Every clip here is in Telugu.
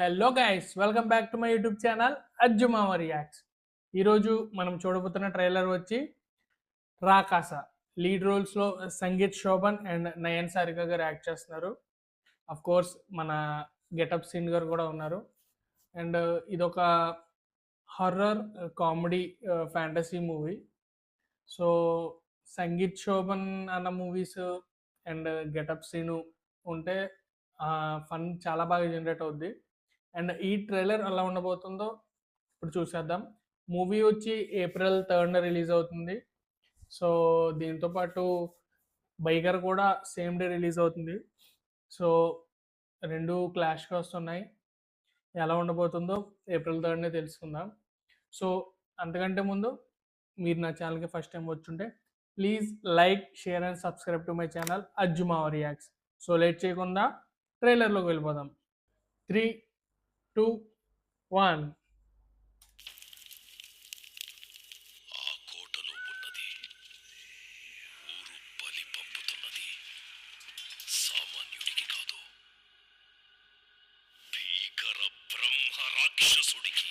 Hello guys, welcome back to my YouTube channel Ajjumama reacts. ఈరోజు మనం చూడబోతున్న ట్రైలర్ వచ్చి రాకాస. లీడ్ రోల్స్లో సంగీత్ శోభన్ అండ్ నయన్ సారిక గారు యాక్ట్ చేస్తున్నారు. అఫ్ కోర్స్ మన గెటప్ సీన్ గారు కూడా ఉన్నారు. అండ్ ఇదొక horror comedy fantasy movie. So Sangeeth Shobhan అన్న మూవీస్ అండ్ గెటప్ సీను ఉంటే ఫన్ చాలా బాగా జనరేట్ అవుద్ది. అండ్ ఈ ట్రైలర్ ఎలా ఉండబోతుందో ఇప్పుడు చూసేద్దాం. మూవీ వచ్చి April 3rd రిలీజ్ అవుతుంది. సో దీంతో పాటు బైగర్ కూడా సేమ్ డే రిలీజ్ అవుతుంది. సో రెండు క్లాష్గా వస్తున్నాయి. ఎలా ఉండబోతుందో April 3rd తెలుసుకుందాం. సో అంతకంటే ముందు మీరు నా ఛానల్కి ఫస్ట్ టైం వచ్చుంటే please like, share and subscribe to my channel Ajjumava reacts. So late చేయకుండా ట్రైలర్లోకి వెళ్ళిపోదాం. 3, 2, 1. ఆ కోటలో ఉన్నది ఊరు బలి పంపుతున్నది సామాన్యుడికి కాదు, భీకర బ్రహ్మ రాక్షసుడికి.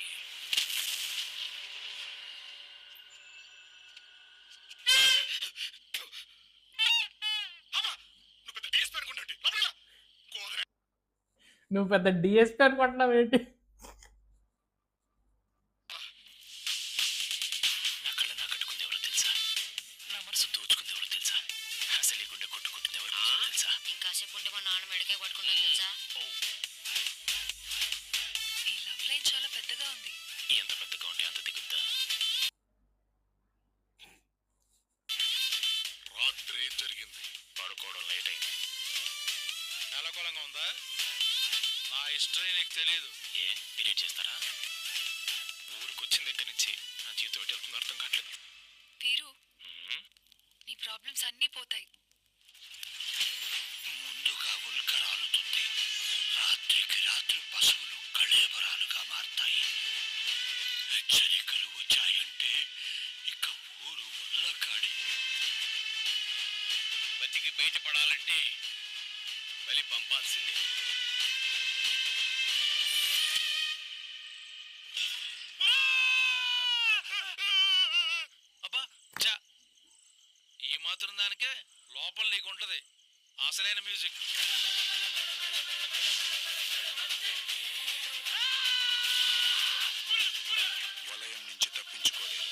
నువ్వు పెద్ద డిఎస్పీ అనుకుంటున్నావు ఏంటి? నా కళ్ళ నా కట్టుకుంది ఎవరో తెలుసా? నా మనసు దోచుకుంది ఎవరో తెలుసా? అసలు ఈ గుండె కొట్టుకుంటుంది ఎవరో తెలుసా? ఇంకాసేపు ఉంటే మా నాన్న మెడకే పట్టుకున్నా తెలుసా? ఈ లవ్ లైన్ చాలా పెద్దగా ఉంది. ఎంత పెద్దగా ఉంటే అంత దిగుద్దా? రాత్రి ఏం జరిగింది? పడుకోవడం లేట్ అయింది. నెలకొలంగా ఉందా? నా హిస్టరీ నీకు తెలియదు. ఏ డిలీట్ చేస్తారా? ఊరికి వచ్చిన దగ్గర నుంచి నా జీవితం ఎటు వెళ్తుందో అర్థం కావట్లేదు. తీరు, నీ ప్రాబ్లమ్స్ అన్నీ పోతాయి. ముందుగా ఉల్క రాలుతుంది. రాత్రికి రాత్రి పశువులు కళేబరాలుగా మారతాయి. హెచ్చరికలు వచ్చాయంటే ఇక ఊరు వల్ల కాడి. బతికి బయటపడాలంటే బలి పంపాల్సిందే. అబ్బా చా, ఈ మాత్రం దానికే లోపల నీకుంటది అసలైన మ్యూజిక్. వలయం నుంచి తప్పించుకోలేదు.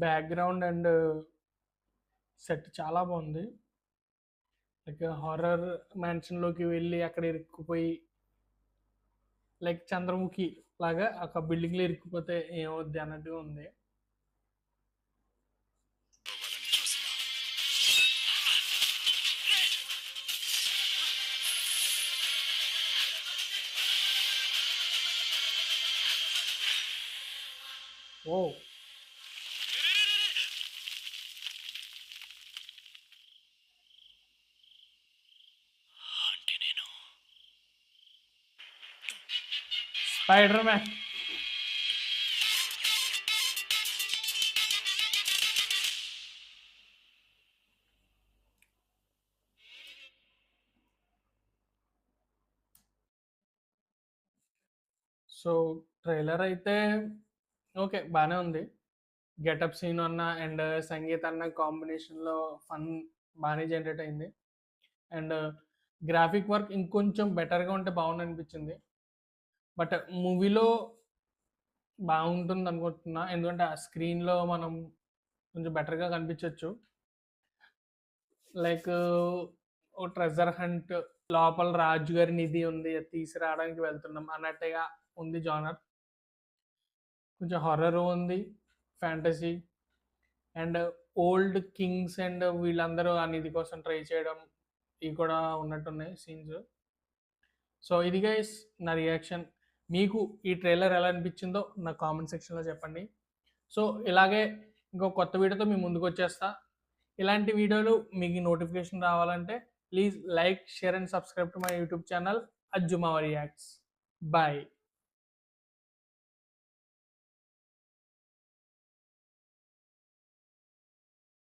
బ్యాక్గ్రౌండ్ అండ్ సెట్ చాలా బాగుంది. లైక్ హారర్ మ్యాన్షన్లోకి వెళ్ళి అక్కడ ఇరుక్కుపోయి లైక్ చంద్రముఖి లాగా ఒక బిల్డింగ్లో ఇరుక్కుపోతే ఏమవుద్ది అన్నట్టుగా ఉంది. ఓ అంటే నేను స్పైడర్ మ్యాన్. సో ట్రైలర్ అయితే ఓకే, బాగానే ఉంది. గెటప్ సీన్ అన్న అండ్ సంగీత్ అన్న కాంబినేషన్లో ఫన్ బాగానే జనరేట్ అయింది. అండ్ గ్రాఫిక్ వర్క్ ఇంకొంచెం బెటర్గా ఉంటే బాగుంది అనిపించింది. బట్ మూవీలో బాగుంటుంది అనుకుంటున్నా, ఎందుకంటే ఆ స్క్రీన్లో మనం కొంచెం బెటర్గా కనిపించవచ్చు. లైక్ ఓ ట్రెజర్ హంట్, లోపల రాజు గారి నిధి ఉంది, అది తీసుకురావడానికి వెళ్తున్నాం అన్నట్టుగా ఉంది జానర్. కొంచెం హారర్ ఉంది, fantasy and old Kings and వీళ్ళందరూ ఆ నిధి కోసం ట్రై చేయడం ఇవి కూడా ఉన్నట్టున్నాయి సీన్స్. సో ఇది గైస్ నా రియాక్షన్. మీకు ఈ ట్రైలర్ ఎలా అనిపించిందో నా కామెంట్ సెక్షన్లో చెప్పండి. సో ఇలాగే ఇంకో కొత్త వీడియోతో మీ ముందుకు వచ్చేస్తా. ఇలాంటి వీడియోలు మీకు నోటిఫికేషన్ రావాలంటే please like, share and subscribe to my YouTube channel Ajjumava reacts. Bye.